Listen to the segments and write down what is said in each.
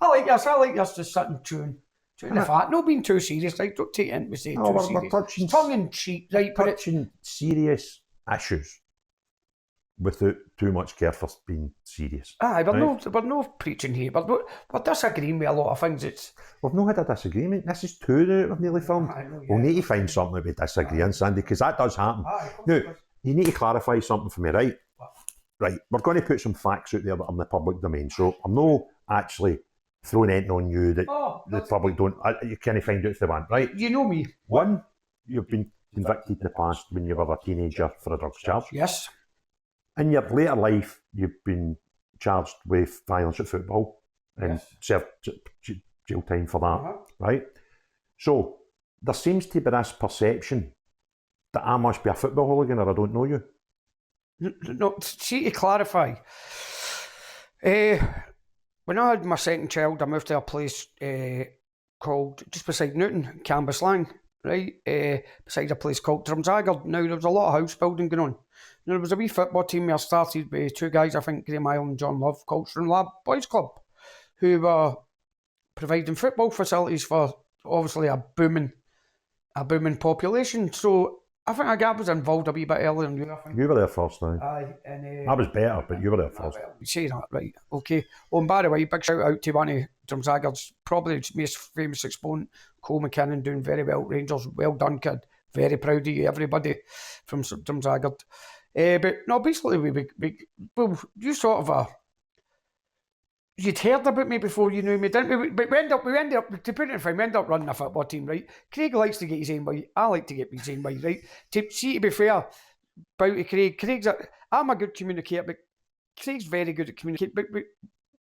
I like us to sit and chewing the fat, not being too serious, right? Don't take it into saying too serious. We're touching, tongue in cheek, right? We're touching serious issues without too much care for being serious. Aye, we're no preaching here, but we're disagreeing with a lot of things. We've not had a disagreement. This is two that we've nearly filmed. We'll need to find something that we disagree on, Sandy, because that does happen. Now, you need to clarify something for me, right? Right, we're going to put some facts out there that are in the public domain, so I'm not actually throwing anything on you that the public don't. You can't find out if they want, right? You know me. One, you've been convicted in the past when you were a teenager for a drugs charge. Yes. In your later life, you've been charged with violence at football and served jail time for that, right? So there seems to be this perception that I must be a football hooligan or I don't know you. No, see, to clarify, when I had my second child, I moved to a place called, just beside Newton, Cambuslang, right? Beside a place called Drumsagger. Now, there was a lot of house building going on. Now, there was a wee football team I started with two guys, I think, Graham Isle and John Love, called Strum Lab Boys Club, who were providing football facilities for, obviously, a booming population. So, I think I was involved a wee bit earlier than you, I think. You were there first now. Aye, and I was better, but you were there first. You say that, right? Okay. Oh, and by the way, big shout out to one of Drumsagger's probably most famous exponent, Cole McKinnon, doing very well at Rangers. Well done, kid. Very proud of you, everybody from Drumsagger. But no, basically, well, you sort of you'd heard about me before you knew me, didn't we? But we ended up, to put it in frame, we ended up running a football team, right? Craig likes to get his own way. I like to get his own way, right? To be fair, about to Craig's I'm a good communicator, but Craig's very good at communicating. But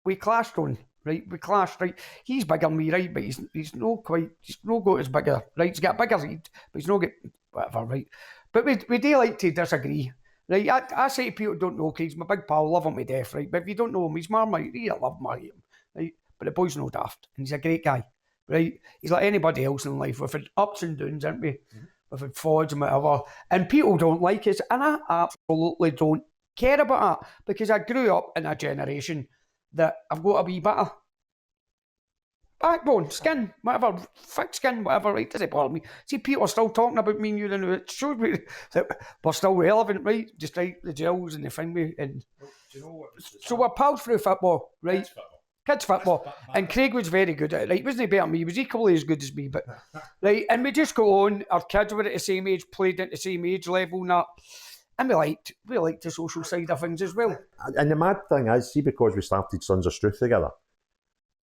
we clashed on, right? We clashed, right? He's bigger than me, right? But he's not got as bigger, right? He's got a bigger head, but he's not got whatever, right? But we do like to disagree. Right, I say to people who don't know Craig's my big pal, love him to death, right? But if you don't know him, he's Marmite, I love him, I hate him, right? But the boy's no daft, and he's a great guy, right? He's like anybody else in life. We've had ups and downs, haven't we? We've had frauds and whatever, and people don't like us, and I absolutely don't care about that, because I grew up in a generation that I've got a wee bit of backbone, skin, whatever, thick skin, whatever, right? Does it bother me? See, people are still talking about me and you, and it shows me that we're still relevant, right? Just like the gels and the thing, and so we're pals through football, right? Kids football. And Craig was very good at it, right? Wasn't he better than me? He was equally as good as me, but right, and we just go on, our kids were at the same age, played at the same age level and that. And we liked the social side of things as well. And the mad thing is, see, because we started Sons of Struth together,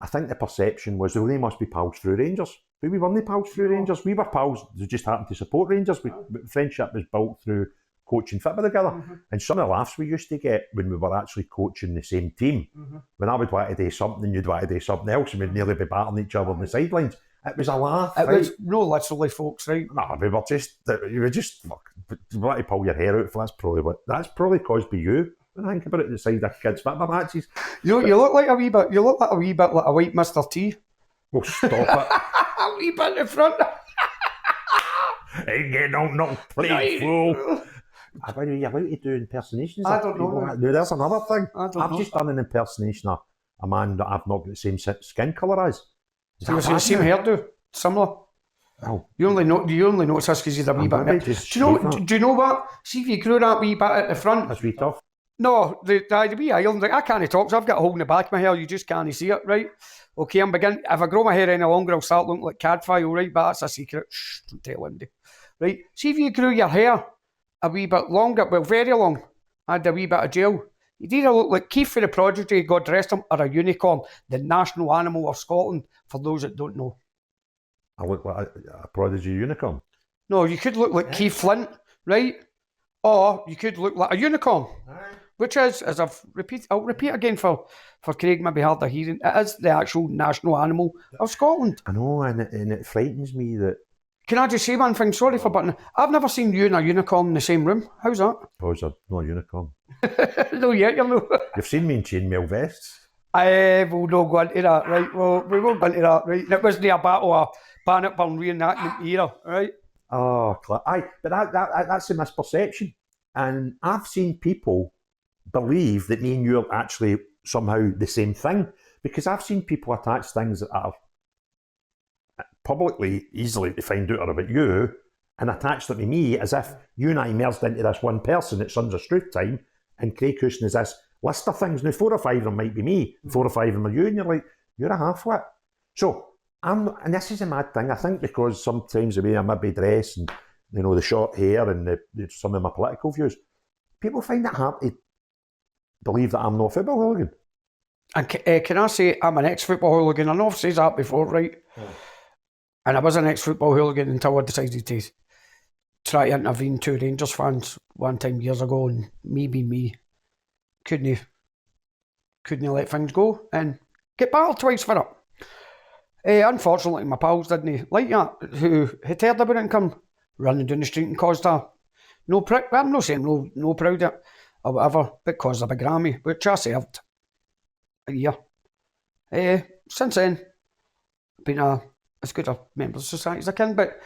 I think the perception was, well, they must be pals through Rangers. But we weren't pals through Rangers. We were pals who just happened to support Rangers. Friendship was built through coaching football together. And some of the laughs we used to get when we were actually coaching the same team, when I would want to do something, you'd want to do something else, and we'd nearly be battling each other on the sidelines. It was a laugh. It was no literally, folks, right? No, we were just fuck. You want to pull your hair out for that's probably caused by you. When I think about it, the side of kids' football matches. You look like a wee bit like a white Mr. T. Well, stop it. A wee bit in front. Ain't getting on, not play fool. Are you allowed to do impersonations? I don't know. No, there's another thing. I've just done an impersonation of a man that I've not got the same skin colour as. So the same hairdo, similar. Oh. You only notice this because he's a wee bit. Do you know what? See if you grew that wee bit at the front. That's wee tough. No, the wee island, I can't talk, so I've got a hole in the back of my hair, you just can't see it, right? Okay, I'm beginning, if I grow my hair any longer, I'll start looking like Cadfile, right? But that's a secret, shh, don't tell anybody. Right, see if you grew your hair a wee bit longer, well, very long, had a wee bit of gel, you'd either look like Keith for the Prodigy, God rest him, or a unicorn, the national animal of Scotland, for those that don't know. I look like a Prodigy unicorn? No, you could look like Keith Flint, right? Or you could look like a unicorn. Which is, as I'll repeat again for Craig, maybe hard of hearing, it is the actual national animal of Scotland. I know, and it frightens me that... Can I just say one thing? Sorry for butting. I've never seen you and a unicorn in the same room. How's that? Because I'm not a unicorn. No, yet, you know. You've seen me in chainmail vests. We'll not go into that, right? Well, we won't go into that, right? It wasn't a battle of Bannockburn reenactment era, right? Oh, aye, but that's a misperception. And I've seen people believe that me and you are actually somehow the same thing, because I've seen people attach things that are publicly easily to find out about you and attach them to me as if you and I merged into this one person at Sons of Struth time, and Craig Houston is this list of things. Now 4 or 5 of them might be me, 4 or 5 of them are you, and you're like, you're a half-wit. So and this is a mad thing, I think, because sometimes the way I maybe dress and, you know, the short hair and some of my political views, people find it hard to believe that I'm not a football hooligan. And can I say I'm an ex-football hooligan? I know I've said that before, right? And I was an ex-football hooligan until I decided to try to intervene 2 Rangers fans one time years ago, and me being me, couldn't let things go and get battled twice for it. Unfortunately, my pals didn't like that, who had heard about it and come running down the street and caused a I'm not saying no proud of it or whatever, but caused a big Grammy, which I served a year. Since then, been as good a member of society as I can, but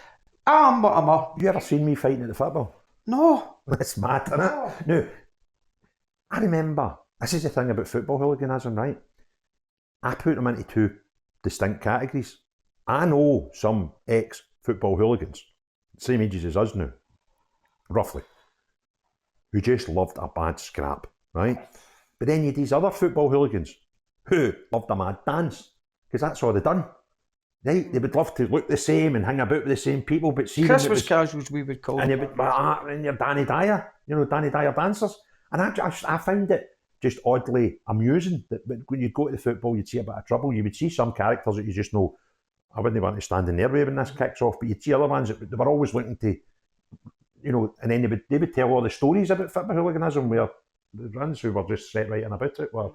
I'm what I'm a. You ever seen me fighting at the football? No. That's mad, isn't it? No. I remember, this is the thing about football hooliganism, right? I put them into 2 distinct categories. I know some ex-football hooligans, same ages as us now, roughly, who just loved a bad scrap, right? But then you had these other football hooligans who loved a mad dance, because that's all they done. Right? They would love to look the same and hang about with the same people, but see Christmas casuals, we would call and them. And you're Danny Dyer, you know, Danny Dyer dancers. And I found it just oddly amusing that when you go to the football, you'd see a bit of trouble. You would see some characters that you just know, I wouldn't want to stand in their way when this kicks off, but you'd see other ones that they were always looking to, you know, and then they would tell all the stories about football hooliganism where the ones who were just set right in about it were.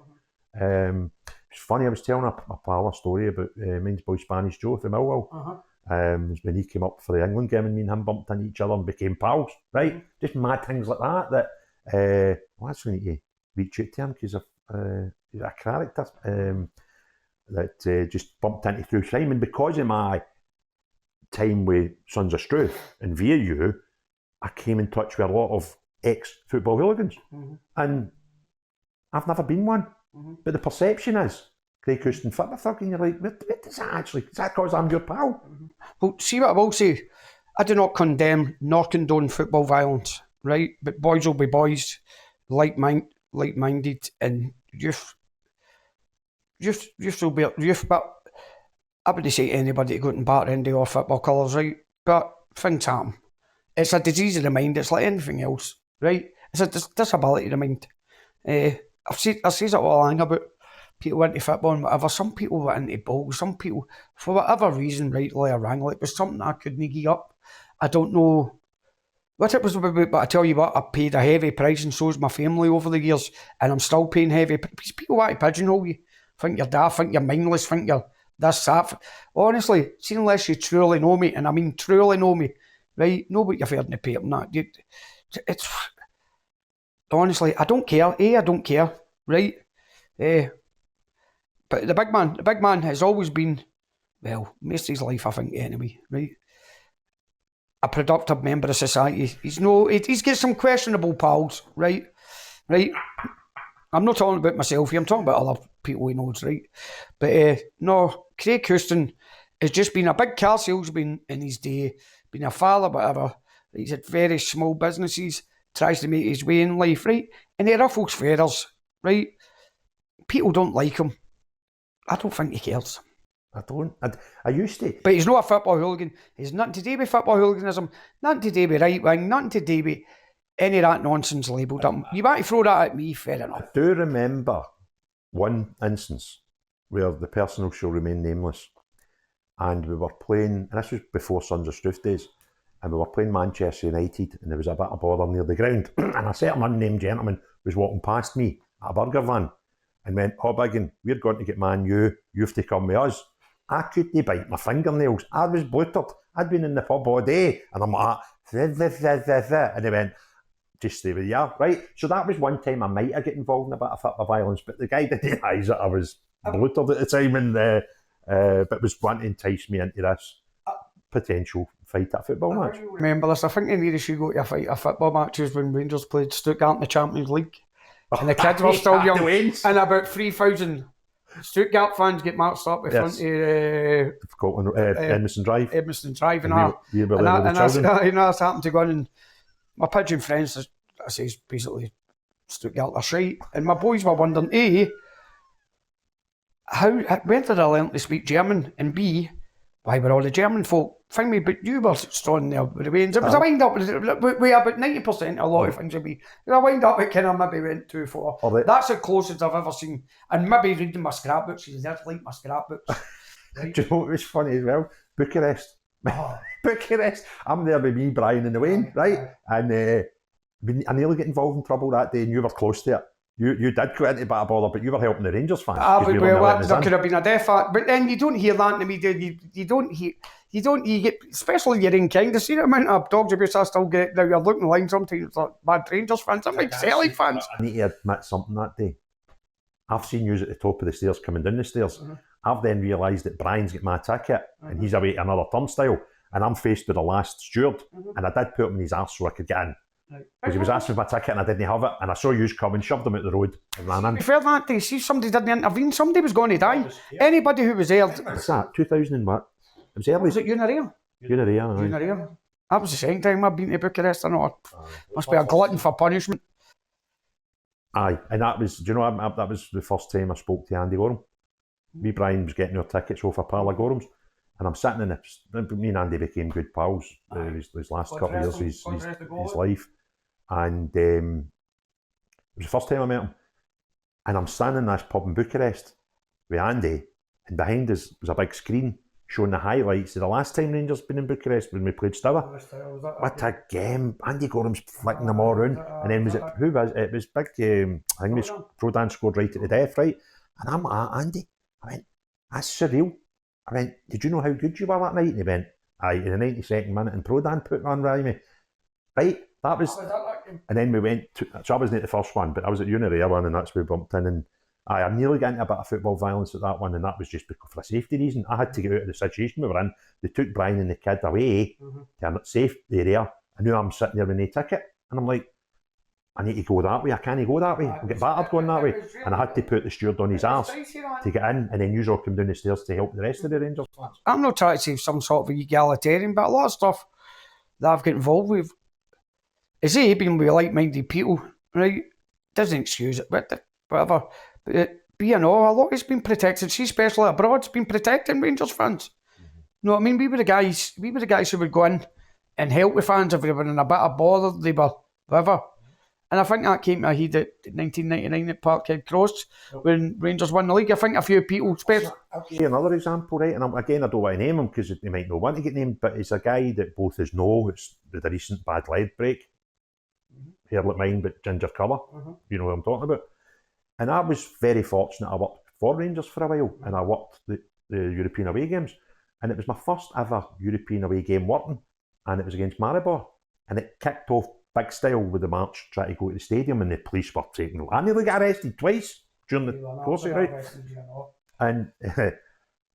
It's funny, I was telling a pal a story about mine's boy Spanish Joe from Millwall. When he came up for the England game and me and him bumped into each other and became pals, right? Just mad things like that well, that's when you reach out to him because he's a character that just bumped into through time. And because of my time with Sons of Struth and via you, I came in touch with a lot of ex-football hooligans. And I've never been one. But the perception is Craig Houston football thug, and you're like, what does that actually? Is that because I'm your pal? Well, see what I will say. I do not condemn nor condone football violence, right? But boys will be boys, like-minded, and youth will be youth. But I wouldn't say anybody to go and batter into our football colours, right? But things happen. It's a disease of the mind. It's like anything else, right? It's a disability of the mind. I've said it all along about people into football and whatever. Some people were into ball. Some people, for whatever reason, rightly or wrongly, it was something I couldn't give up. I don't know what it was about, but I tell you what, I paid a heavy price, and so's my family over the years, and I'm still paying heavy price. People want to pigeonhole you. Think you're daft, think you're mindless, think you're this, that. Honestly, see, unless you truly know me, and I mean truly know me, right, know what you've heard in the paper and that. It's... Honestly, I don't care. I don't care, right? But the big man has always been, well, most of his life, I think, anyway, right? A productive member of society. He's got some questionable pals, right? Right? I'm not talking about myself here, I'm talking about other people he knows, right? But no, Craig Houston has just been a big car salesman in his day, been a father, whatever. He's had very small businesses, tries to make his way in life, right? And he ruffles feathers, right? People don't like him. I don't think he cares. I don't. I used to. But he's not a football hooligan. He's nothing to do with football hooliganism, nothing to do with right wing, nothing to do with any of that nonsense labelled up. You want to throw that at me, fair enough. I do remember one instance where the person shall remain nameless, and we were playing, and this was before Sons of Struth days, and we were playing Manchester United, and there was a bit of bother near the ground, and a certain unnamed gentleman was walking past me at a burger van and went, "Oh, Biggin, we're going to get Man U, you have to come with us." I couldn't bite my fingernails. I was bluttered. I'd been in the pub all day, and I'm like, and he went, "Just stay with you," right? So that was one time I might have get involved in a bit of football violence, but the guy didn't realise that I was bluttered at the time, and but was wanting to entice me into this potential fight at a football match. Remember this? I think the nearest you go to a fight at football matches when Rangers played Stuttgart in the Champions League, and the kids were still young, and about 3,000 Stuttgart fans get marched up in front of Edmiston Drive. Edmiston Drive and we were there with the children. I happened to go in, and my pigeon friends, I say, basically Stuttgart are shite, and my boys were wondering, A, where did I learn to speak German, and B, why were all the German folk find me, but you were strong there with the Waynes. It was a wind up with about 90% a lot of things would be. It was a wind up that kind of maybe went too far. That's the closest I've ever seen. And maybe reading my scrapbooks, because I did like my scrapbooks. Right? Do you know what was funny as well? Bucharest. Bucharest. I'm there with me, Brian and the Wayne, right? And I nearly get involved in trouble that day, and you were close to it. You did go into a bit of bother, but you were helping the Rangers fans. There could have been a death act, but then you don't hear that in the media. You get, especially you're in kind of see the amount of dogs abuse I still get. Now you're looking like sometimes like bad Rangers fans. I'm like Celtic fans. I need to admit something that day. I've seen you at the top of the stairs coming down the stairs. I've then realised that Brian's got my ticket and he's away to another turnstile, and I'm faced with the last steward, and I did put him in his arse so I could get in. Because he was asking for my ticket and I didn't have it, and I saw you come and shoved him out the road and ran in. Fair that day, see, somebody didn't intervene, somebody was going to die. Anybody who was there. What's that? 2000 and what? It was early. Was it Unaria? Unaria. That was the second time I've been to Bucharest. I know. Must be a glutton for punishment. Aye, and that was, do you know, that was the first time I spoke to Andy Gorham. Me, Brian was getting our tickets off a pal of Gorham's, and I'm sitting in me and Andy became good pals his last couple of years of his life. And it was the first time I met him, and I'm standing in this pub in Bucharest with Andy, and behind us was a big screen showing the highlights of the last time Rangers been in Bucharest when we played Steaua. What a game! Andy Gorham's flicking them all around, and then it was big. I think it was Prodan scored right at the death, right? And I'm at Andy. I went, that's surreal. I went, did you know how good you were that night? And he went, aye, in the 92nd minute, and Prodan put one right me. Right, that was. And then we went to, so I wasn't at the first one, but I was at Unaria one, and that's where we bumped in. And I nearly got into a bit of football violence at that one, and that was just because for a safety reason. I had to get out of the situation we were in. They took Brian and the kid away to a safe area. I knew I'm sitting there with no ticket, and I'm like, I need to go that way. I can't go that way. I'll get battered going that way. And I had to put the steward on his arse to get in, and then you all come down the stairs to help the rest of the Rangers fans. I'm not trying to say some sort of egalitarian, but a lot of stuff that I've got involved with is being with like-minded people, right? Doesn't excuse it, but whatever. But a lot has been protected. See, especially abroad, it's been protecting Rangers fans. You know what I mean? We were the guys who would go in and help the fans if they were in a bit of bother, they were whatever. And I think that came to a head at 1999 at Parkhead Cross when Rangers won the league. I think a few people, especially. I'll give you another example, right? And again, I don't want to name him because he might not want to get named, but he's a guy that both us know. It's the recent bad lead break. Hair like mine, but ginger colour. You know what I'm talking about. And I was very fortunate. I worked for Rangers for a while, and I worked the European away games. And it was my first ever European away game working, and it was against Maribor. And it kicked off big style with the march trying to go to the stadium, and the police were taking. I nearly got arrested twice during the course of it, right? And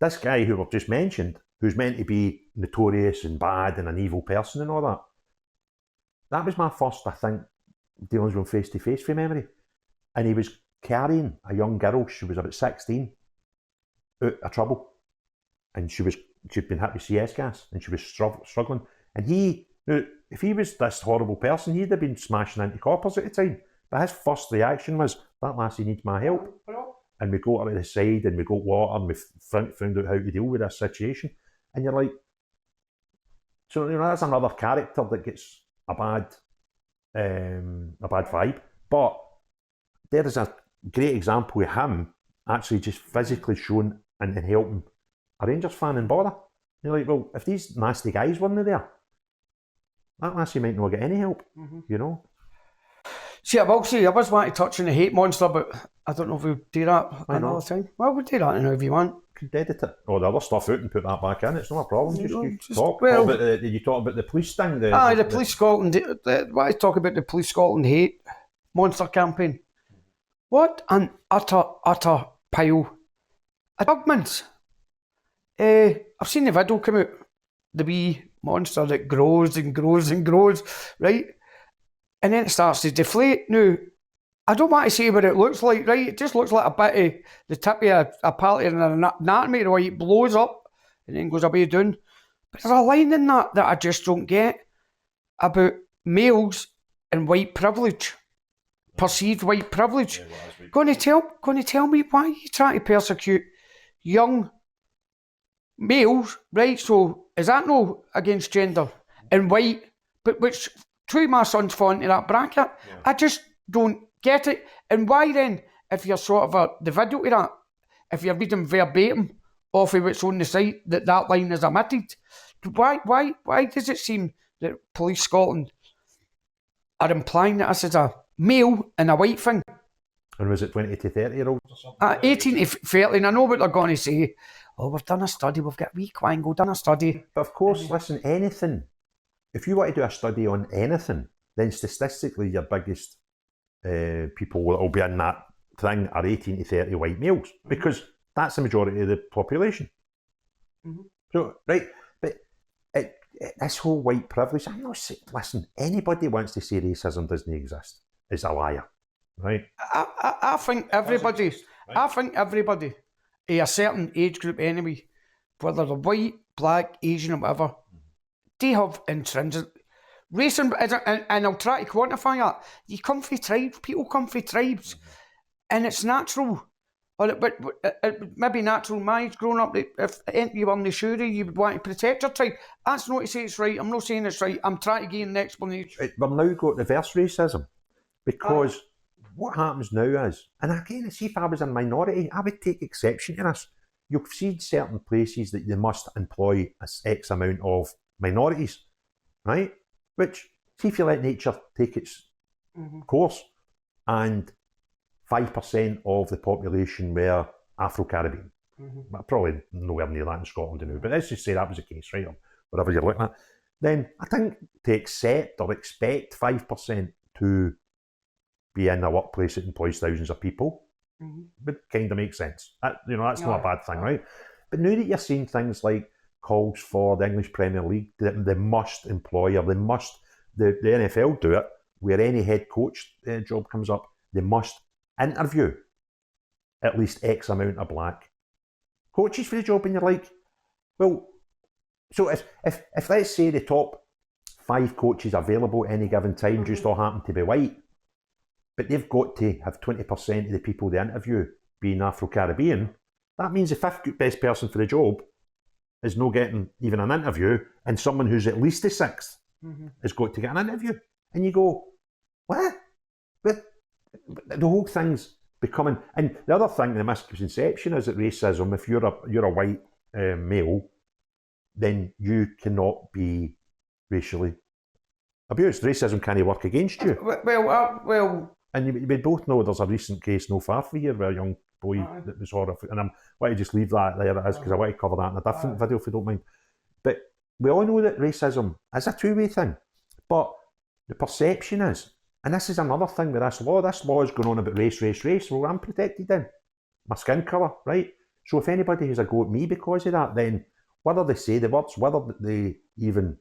this guy who I've just mentioned, who's meant to be notorious and bad and an evil person and all that, that was my first, I think, dealings with him face to face from memory. And he was carrying a young girl, she was about 16, out of trouble. And she'd been hit with CS gas and she was struggling. And if he was this horrible person, he'd have been smashing into coppers at the time. But his first reaction was, that lassie needs my help. And we got her to the side and we got water and we found out how to deal with this situation. And you're like, so that's another character that gets a bad vibe. But there is a great example of him actually just physically showing and helping a Rangers fan in bother. You're like, well, if these nasty guys weren't there, that lassie might not get any help, you know. See, I will say, I was wanting to touch on the hate monster, but I don't know if we'll do that another time. Well, we'll do that if you want. Could edit it. Or the other stuff out and put that back in. It's not a problem. Just talk. You talk about the police thing. The Police Scotland. Why I talk about the Police Scotland hate monster campaign? What an utter pile of dogments. I've seen the video come out. The wee monster that grows and grows and grows, right? And then it starts to deflate. Now, I don't want to say what it looks like, right? It just looks like a bit of the tip of a pallet in an anatomy, the way it blows up and then goes away down. But there's a line in that I just don't get about males and white privilege, perceived white privilege. Going to tell me why you trying to persecute young males, right? So is that no against gender and white, but which two of my sons fall into that bracket? Yeah. I just don't get it. And why then, if you're sort of the video to that, if you're reading verbatim off of what's on the site, that line is omitted, why does it seem that Police Scotland are implying that this is a male and a white thing? And was it 20 to 30 year olds or something? 18 to 30, and I know what they're going to say. Oh, we've done a study, we've got wee Quango done a study. But of course, listen, anything, if you want to do a study on anything, then statistically your biggest people that will be in that thing are 18 to 30 white males, because that's the majority of the population. Mm-hmm. So, right, but this whole white privilege, I'm not saying, listen, anybody wants to say racism doesn't exist is a liar, right? I think everybody, right? I think everybody, a certain age group anyway, whether they're white, black, Asian or whatever, they have intrinsic racism, and I'll try to quantify that. You come from tribes, people come from tribes, and it's natural. But it may be natural. My age growing up, if you were in the Shuri, you would want to protect your tribe. That's not to say it's right. I'm not saying it's right. I'm trying to gain an explanation. We've now got reverse racism, because what happens now is, and again, see, if I was a minority, I would take exception to this. You've seen certain places that you must employ X amount of minorities, right? Which, see if you let nature take its course, and 5% of the population were Afro-Caribbean. Probably nowhere near that in Scotland now, but let's just say that was the case, right? Or whatever you're looking at. Then I think to accept or expect 5% to be in a workplace that employs thousands of people would kind of make sense. That's not a bad thing, right? But now that you're seeing things like calls for the English Premier League, that they must employ, or the NFL do it, where any head coach job comes up, they must interview at least X amount of black coaches for the job, and you're like, well, so if let's say the top 5 coaches available at any given time just all happen to be white, but they've got to have 20% of the people they interview being Afro-Caribbean, that means the 5th best person for the job is not getting even an interview, and someone who's at least the 6th has got to get an interview. And you go, what? But the whole thing's becoming, and the other thing, the misconception is that racism, if you're a white male, then you cannot be racially abused. Racism can't work against you. Well. And we both know there's a recent case no far from here where a young boy that was horrific, and I want to just leave that there it is, because I want to cover that in a different video if you don't mind. But we all know that racism is a two-way thing, but the perception is, and this is another thing with this law is going on about race. Well, I'm protected then. My skin colour, right? So if anybody has a go at me because of that, then whether they say the words, whether they even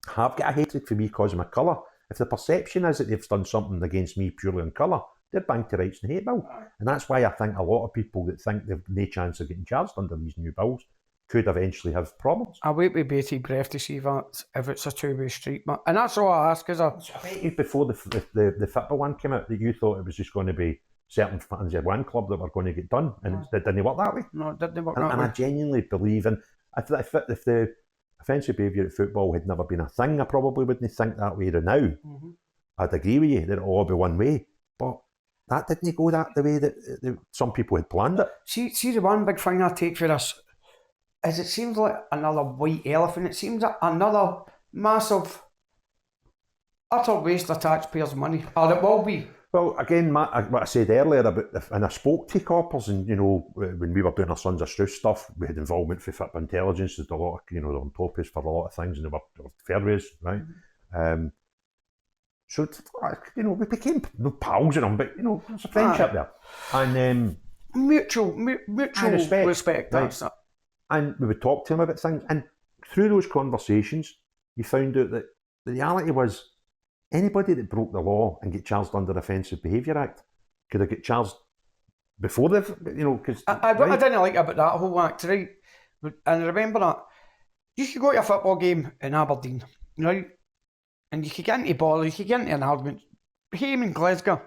have got a hatred for me because of my colour, if the perception is that they've done something against me purely on colour, they're banged to rights and hate bill. And that's why I think a lot of people that think they've no chance of getting charged under these new bills could eventually have problems. I wait with bated breath to see that if it's a two-way street. And that's all I ask, is I bet you before the football one came out that you thought it was just going to be certain fans of one club that were going to get done, and it didn't work that way. No, it didn't work that way. And I genuinely believe in, if the offensive behaviour at football had never been a thing, I probably wouldn't think that way now. I'd agree with you that it'll all be one way, but that didn't go the way that some people had planned it. See, the one big thing I take for this is it seems like another white elephant. It seems like another massive, utter waste of taxpayers' money, or it will be. Well, again, what I said earlier about, and I spoke to coppers, and when we were doing our Sons of Struth stuff, we had involvement for football intelligence. There's a lot of, they're on top of us for a lot of things, and they were fair ways, right? So, we became pals in them, but there's a friendship there, and mutual respect. Right? And we would talk to them about things, and through those conversations, you found out that the reality was, anybody that broke the law and get charged under the Offensive Behaviour Act could have got charged before the, you know, because... I didn't like about that whole act, right? And I remember that. You could go to a football game in Aberdeen, right? And you could get into ball, you could get into an argument. Him in Glasgow,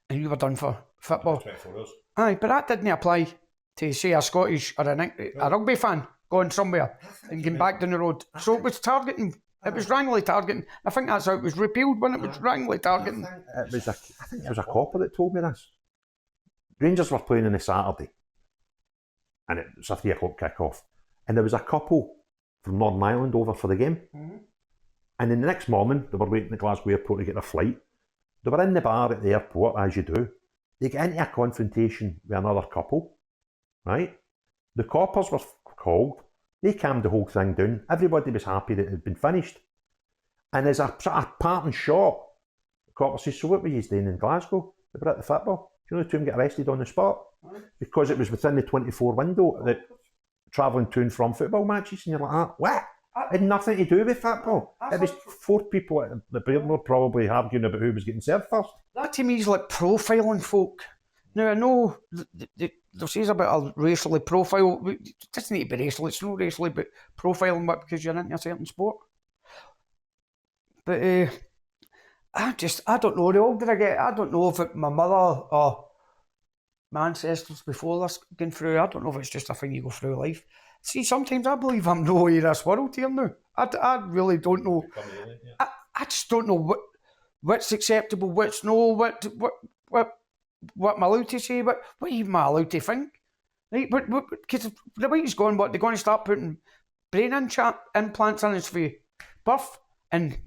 and you were done for football. 24 hours. Aye, but that didn't apply to, say, a Scottish or a rugby fan going somewhere and getting back down the road. So it was targeting. It was wrongly targeting. I think that's how it was repealed, when it was wrongly targeting. I think it was a copper that told me this. Rangers were playing on a Saturday, and it was a 3 o'clock kick-off, and there was a couple from Northern Ireland over for the game. Mm-hmm. And then the next morning, they were waiting at Glasgow Airport to get their flight. They were in the bar at the airport, as you do. They get into a confrontation with another couple, right? The coppers were called. They calmed the whole thing down. Everybody was happy that it had been finished. And as a sort of parting shot, the copper says, so what were you doing in Glasgow? They were at the football. Do you know the two of them get arrested on the spot? Because it was within the 24 window that travelling to and from football matches, and you're like, what? It had nothing to do with football. It was 4 people at the Beardmore probably arguing about who was getting served first. That to me is like profiling folk. Now I know they'll say about a racially profile. It doesn't need to be racial, it's not racially, but profiling what because you're into a certain sport. But I don't know, the older I get, I don't know if it, my mother or my ancestors before this going through, I don't know if it's just a thing you go through life. See, sometimes I believe I'm no way of this world here now. I really don't know. I just don't know what's acceptable, what's no, what am I allowed to say, what even am I allowed to think? Right? Because the way it's going, what, they're going to start putting brain implants in us for birth and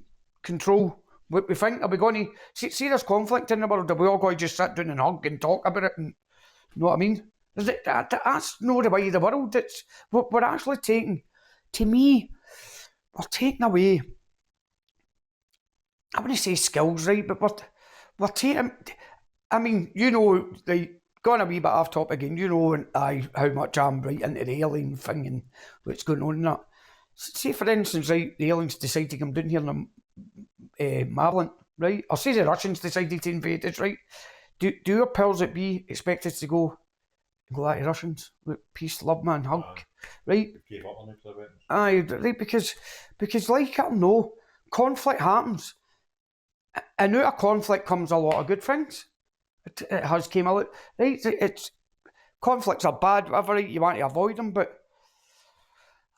control what we think. Are we going to see there's conflict in the world? Are we all going to just sit down and hug and talk about it? And you know what I mean? That's not the way of the world. It's we're actually taking, to me, we're taking away, I wouldn't say skills, right? But we're taking, I mean, you know, like, going a wee bit off topic again, you know, and how much I'm right into the alien thing and what's going on in that. Say, for instance, right, the aliens decide to come down here in Marland, right? Or say the Russians decided to invade us, right? Do our powers that be expect us to go at the Russians with peace, love, man, hug, right? Gave up on nuclear weapons. Aye, right, because like it or no, conflict happens. And out of conflict comes a lot of good things. It has came a lot, right? It's conflicts are bad, whatever, right? You want to avoid them, but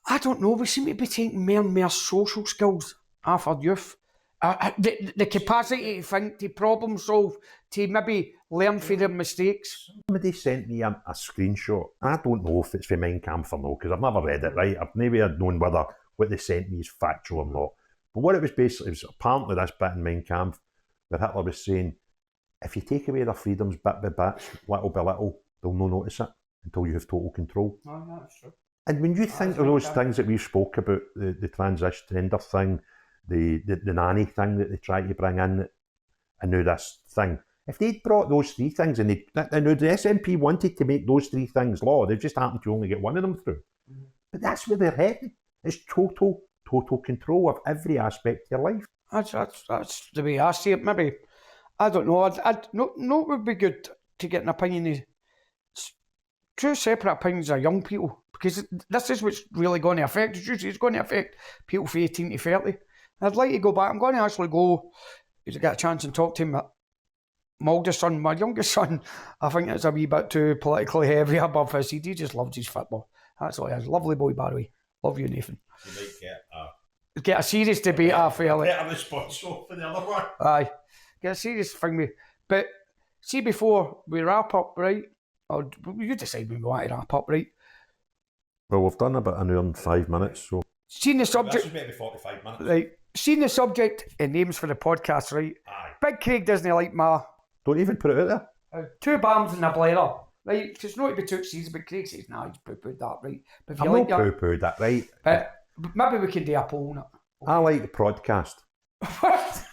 I don't know. We seem to be taking more and more social skills off our youth. The capacity to think, to problem solve, to maybe learn from their mistakes. Somebody sent me a screenshot. I don't know if it's from Mein Kampf or not, because I've never read it, right? I've maybe I'd known whether what they sent me is factual or not. But what it was basically, it was apparently this bit in Mein Kampf where Hitler was saying, if you take away their freedoms bit by bit, little by little, they'll not notice it until you have total control. Oh, that's true. And when you think of those things that we spoke about, the transgender thing, the nanny thing that they try to bring in, and now this thing, if they'd brought those 3 things, and the SNP wanted to make those 3 things law, they just happened to only get one of them through. Mm-hmm. But that's where they're heading. It's total control of every aspect of your life. That's the way I see it. Maybe, I don't know. No, it would be good to get an opinion of 2 separate opinions of young people, because this is what's really going to affect us. It's going to affect people from 18 to 30. I'd like to go back. I'm going to actually go to get a chance and talk to him. My oldest son, my youngest son, I think it's a wee bit too politically heavy above his head. He just loves his football. That's all he has. Lovely boy, by the way. Love you, Nathan. You might get a serious debate after it. Get a response for the other one. Aye. Get a serious thing with. But see, before we wrap up, right? Or you decide when we want to wrap up, right? Well, we've done about an hour and 5 minutes, so. Seen the subject. This is maybe 45 minutes. Right. Seen the subject and names for the podcast, right? Aye. Big Craig doesn't like my. Don't even put it out there. 2 bombs in a bladder, right? It's not to be took serious, but Craig says, nah, he's poo-pooed that, right? But if I'm you not poo-pooed that, right? But maybe we can do a poll on it. I like the podcast. What?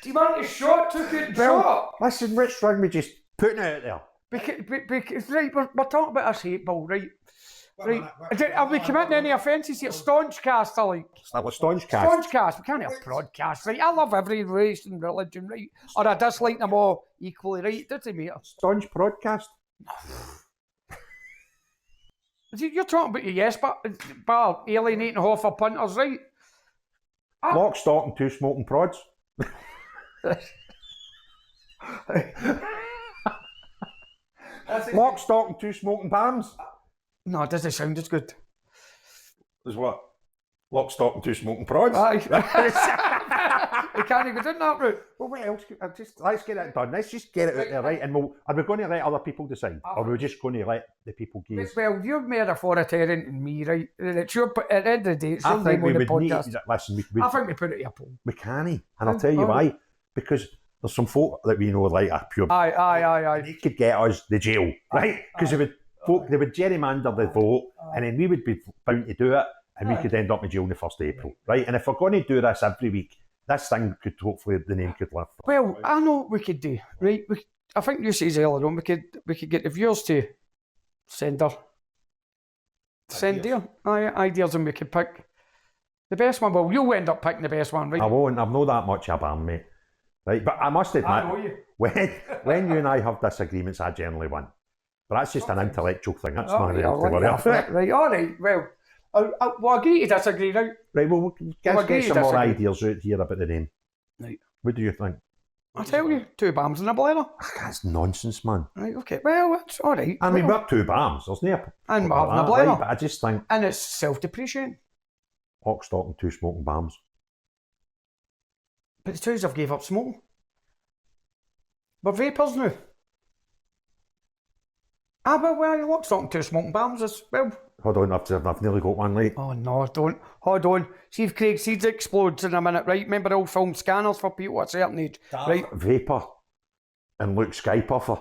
Do you want a shot? Took it shot? Listen, what's wrong with just putting it out there? Because right, we're talking about this hate bill, right? Right. Are we committing any offences here? Staunch caster, like. That was staunch cast. Staunch cast. We can't have broadcast, right? I love every race and religion, right? Or I dislike them all equally, right? It doesn't matter. Staunch broadcast. You're talking about your yes, but alienating half our punters, right? Lock, stock, and 2 smoking prods. Lock, stock, and 2 smoking palms. No, it doesn't sound as good. Is what? Lock, stock, and 2 smoking prods. We can't go down that route. Well, what else? Let's get it done. Let's just get it out there, right? And are we going to let other people decide? Or are we just going to let the people gaze? Well, you're more authoritarian than me, right? It's your, at the end of the day, it's your I think name on the we would need, podcast. listen, I think we put it in a poll. we can't. And I'll tell you why. Because there's some folk that we know like a pure... Aye. They could get us the jail, right? Because they would gerrymander the vote, and then we would be bound to do it, and we could end up in jail on the 1st of April, right? And if we're going to do this every week, this thing could hopefully, the name could live. Well, I know what we could do, right? I think you said earlier on, we could get the viewers to send their ideas, and we could pick the best one. Well, you'll end up picking the best one, right? I won't. I'm not that much of a bam, mate. Right, but I must admit, I know you. when you and I have disagreements, I generally win. But that's just an intellectual thing. That's not yeah, real to worry about. right, all right. Well, we'll agree to disagree, right? Right, well, let's get some more disagree. ideas out here about the name. Right. What do you think? I tell you, 2 bams and a bladder. That's nonsense, man. Right, okay. Well, that's all right. I mean, we're 2 bams. There's no... And we're having a right, bladder. but I just think... And it's self-depreciating. Lock, stock, and 2 smoking bams. But the twos have gave up smoking. We're vapors now. Well, you lock, stock, and 2 smoking bams as well. Hold on, I've nearly got one, right? Oh no, don't. Hold on. See if Craig Seeds explodes in a minute, right? Remember the old film Scanners for people at a certain age, right? Vapor and Luke Sky Puffer.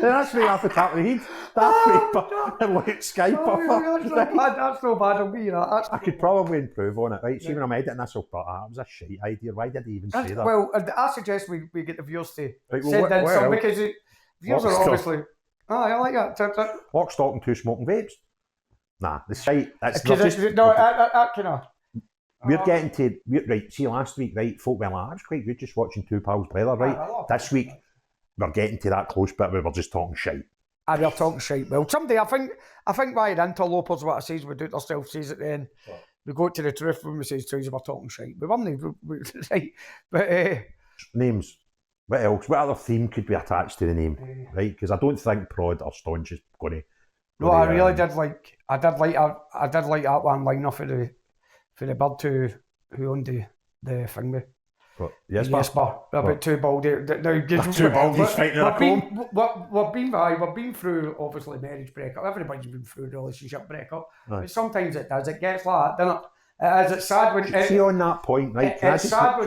That's me off the top of the head. That's Vapor and Luke Sky Puffer. That's no bad on me, that. I could probably improve on it, right? See, when I'm editing this, I'll put that was a shite idea. Why did I even say that? Well, I suggest we get the viewers to Right, well, send in some, well, because viewers are obviously... I like that. Lock, stock, and 2 smoking vapes. Nah, the shite. That's Because not just... no, that kind of... We're getting to... Right, see, last week, right, folk were like, that was quite good just watching 2 pals play that, right? This week, we're getting to that close bit where we're just talking shite. We're talking shite. Well, someday, I think why the interlopers, what I says, we do it ourselves, says at the end. We go to the truth when we say to we're talking shite. We weren't, right? But... Names. What else? What other theme could be attached to the name, right? Because I don't think Prod or Staunch is going to... No, I really did like... I did like that one liner for the bird who owned the thing with. Yes, bar. About 2 baldy. Now, 2 baldies fighting in a comb. We've been through, obviously, marriage breakup. Everybody's been through a relationship breakup. Right. But sometimes it does. It gets like that, doesn't it? It's sad when... See, on that point, right? It's sad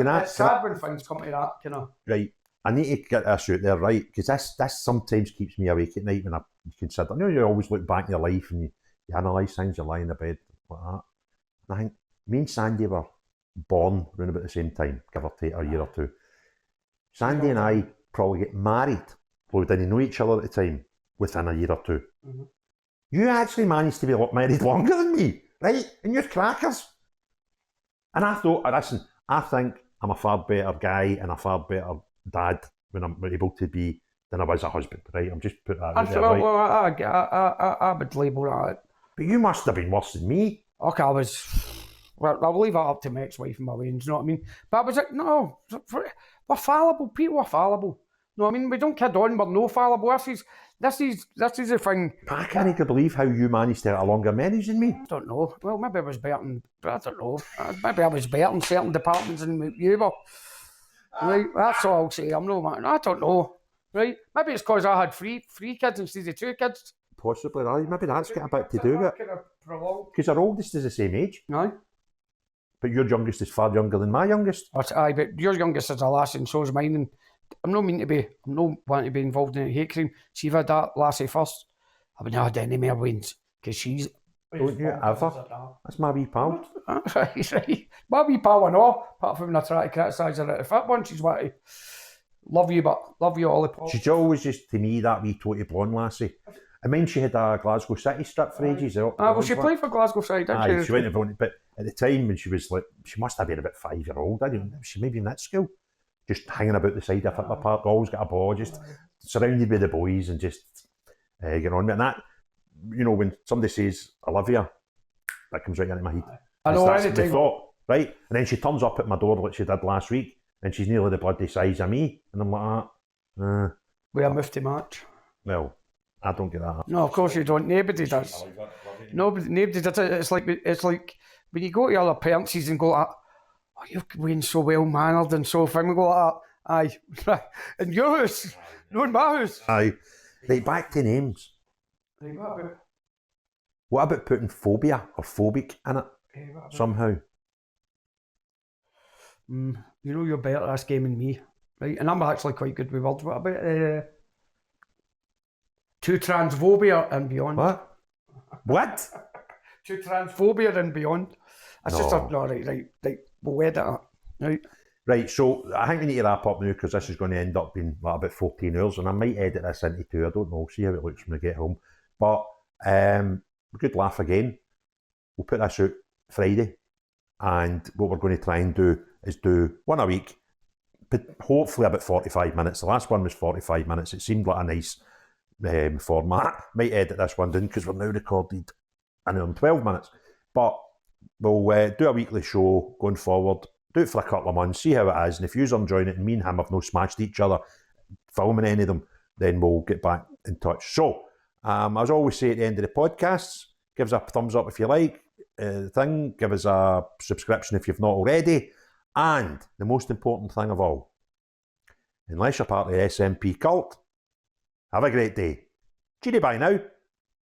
when things come to that, kind of... Right. I need to get this out there, right? Because this sometimes keeps me awake at night when I consider... You always look back in your life and you analyse things, you lie in the bed like that. And I think me and Sandy were born around about the same time, give or take a year or 2. Sandy and I probably get married, though we didn't know each other at the time, within a year or 2. Mm-hmm. You actually managed to be married longer than me, right? And you're crackers. And I thought, listen, I think I'm a far better guy and a far better dad when I'm able to be than I was a husband, right? I'm just putting that out there, right? Well, I would label that. But you must have been worse than me. Okay, I was... Well, I'll leave that up to my ex-wife and my ways, you know what I mean? But I was like, no, we're fallible. People are fallible. You know what I mean? We don't kid on, we're no fallible. This is the thing. I can't believe how you managed to have a longer marriage than me. I don't know. Well, maybe I was better I don't know. Maybe I was better in certain departments than you were. Right? That's all I'll say. I'm no man. I don't know. Right? Maybe it's because I had three kids instead of 2 kids. Possibly, right? Maybe that's got a bit to do with it. Because our oldest is the same age. No. But your youngest is far younger than my youngest. Aye, but your youngest is a lassie and so is mine. And I'm not wanting to be involved in a hate crime. See if I had that lassie first, I wouldn't have had any more wins. Because she's... Don't you ever? That's my wee pal. Right. My wee pal and all, apart from when I try to criticise her at the fit one, she's wanting love you, but love you, Ollie Paul. She's always just, to me, that wee toty blonde lassie. I mean, she had a Glasgow City strip for ages. Well, she played for Glasgow City, didn't she? She went to, but at the time when she was like, she must have been about 5-year-old. She maybe in that school, just hanging about the side of football park, always got a ball, just surrounded by the boys and just getting on with it. And that, you know, when somebody says, I love you, that comes right into my head. I know, That's the thought, right? And then she turns up at my door like she did last week, and she's nearly the bloody size of me. And I'm like, we are moved to match. Well, I don't get that. No, of course you don't. Nobody does. Nobody does it. It's like when you go to other parents and go like, oh, you're being so well mannered and so fine. We go like that. Aye. In your house, not in my house. Aye. Right, back to names. What about putting phobia or phobic in it somehow? You know you're better at this game than me, right? And I'm actually quite good with words. What about to transphobia and beyond? What? To transphobia and beyond. That's just a no, right. We'll edit it, right? Right, so I think we need to wrap up now because this is going to end up being like about 14 hours, and I might edit this into 2. I don't know. See how it looks when I get home. But good laugh again. We'll put this out Friday, and what we're going to try and do is do one a week, but hopefully about 45 minutes. The last one was 45 minutes. It seemed like a nice format. Might edit this one down because we're now recorded an hour and 12 minutes. But we'll do a weekly show going forward. Do it for a couple of months, see how it is, and if you're enjoying it and me and him have no smashed each other filming any of them, then we'll get back in touch. So, as I always say at the end of the podcasts, give us a thumbs up if you like the thing, give us a subscription if you've not already, and the most important thing of all, unless you're part of the SNP cult, have a great day. Cheery bye now.